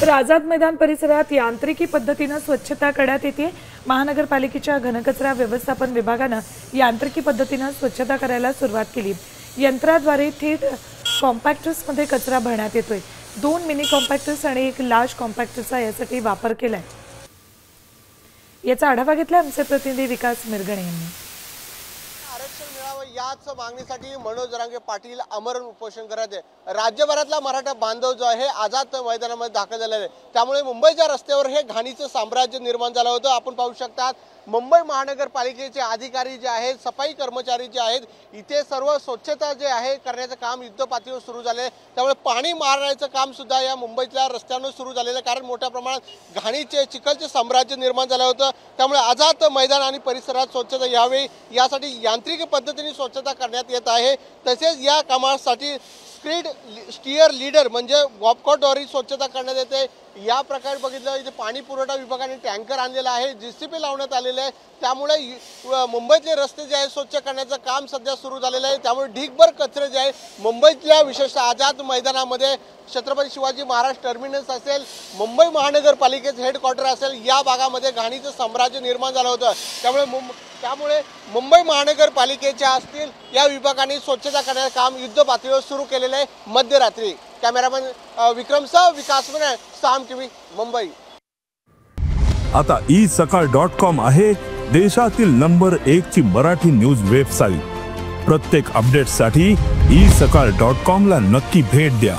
तर आझाद मैदान परिसरात यांत्रिकी पद्धतीने स्वच्छता करण्यात येते। महानगरपालिकेच्या घनकचरा व्यवस्थापन विभागाने यांत्रिकी पद्धतीने स्वच्छता करायला सुरुवात केली। यंत्राद्वारे थेट कॉम्पॅक्टर्समध्ये कचरा भरण्यात येतोय। 2 मिनी कॉम्पॅक्टर्स आणि 1 लार्ज कॉम्पॅक्टरचा यासाठी वापर केलाय। याचा आढावा घेतला आमचे प्रतिनिधी विकास मिरगणे यांनी। आरक्षण मिळावं याच मागणीसाठी मनोज जरांगे पाटील आमरण उपोषण करत आहे। राज्यभरातला मराठा बांधव जो आहे आझाद मैदानामध्ये दाखल झालेला आहे। त्यामुळे मुंबईच्या रस्त्यावर हे घाणीचं साम्राज्य निर्माण झालं होतं। आपण पाहू शकता मुंबई महानगरपालिकेचे अधिकारी जे आहेत, सफाई कर्मचारी जे आहेत, इथे सर्व स्वच्छता जे आहे करण्याचं काम युद्धपातळीवर सुरू झाले। त्यामुळे पाणी मारण्याचं काम सुद्धा या मुंबईतल्या रस्त्यांवर सुरू झालेलं आहे, कारण मोठ्या प्रमाणात घाणीचे चिखलचे साम्राज्य निर्माण झालं होतं। त्यामुळे आझाद मैदान आणि परिसरात स्वच्छता यावी यासाठी यांत्रिक पद्धतीने स्वच्छता करण्यात येत आहे। तसेच या कामासाठी स्टीयर लीडर म्हणजे बॉबकॉटद्वारे स्वच्छता करण्यात येते। या प्रकारे बघितलं इथे पाणी पुरवठा विभागाने टँकर आणलेला आहे, जीसीपी लावण्यात आलेले आहे। त्यामुळे मुंबईतले रस्ते जे आहे स्वच्छ करण्याचं काम सध्या सुरू झालेलं आहे। त्यामुळे ढीगभर कचरे जे आहे मुंबईतल्या विशेषतः आझाद मैदानामध्ये छत्रपती शिवाजी महाराज टर्मिनस असेल, मुंबई महानगरपालिकेचं हेडक्वार्टर असेल, या भागामध्ये घाणीचं साम्राज्य निर्माण झालं होतं। त्यामुळे मुंबई महानगरपालिकेच्या असतील या विभागाने स्वच्छता करण्याचं काम युद्ध पातळीवर सुरू केलेलं आहे। मध्यरात्री कॅमेरामॅन विक्रमसह विकास मिरगणे, साम टीव्ही, मुंबई। आता isakal.com आहे देशातील नंबर 1 ची मराठी न्यूज वेबसाईट। प्रत्येक अपडेटसाठी isakal.com ला नक्की भेट द्या।